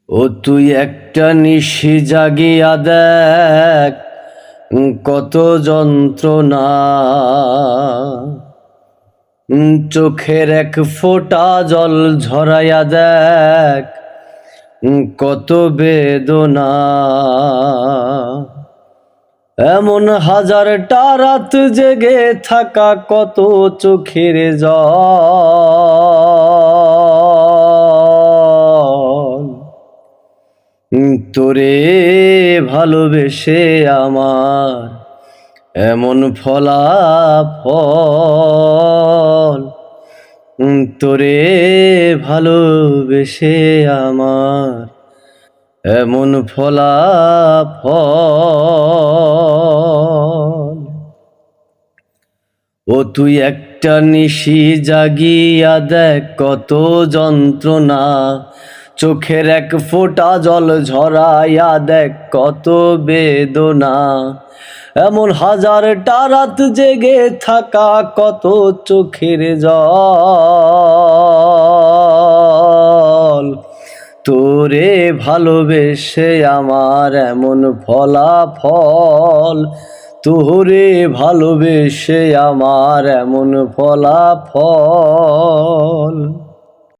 ও তুই একটা নিশি জাগিয়া দেখ কত যন্ত্রণা, চোখের এক ফোঁটা জল ঝরাইয়া দেখ কত বেদনা। এমন হাজারটা রাত জেগে থাকা কত চোখের জল, তোরে ভালোবেসে আমার এমন ফলাফল, তোরে ভালোবেসে আমার এমন ফলাফল। ও তুই একটা নিশি জাগিয়া দেখ কত যন্ত্রণা, চোখের এক ফোঁটা জল ঝরাইয়া দেখ কত বেদনা। এমন হাজারটা রাত জেগে থাকা কত চোখের জল, তোরে ভালোবেসে আমার এমন ফলাফল, তোরে ভালোবেসে আমার এমন ফলাফল।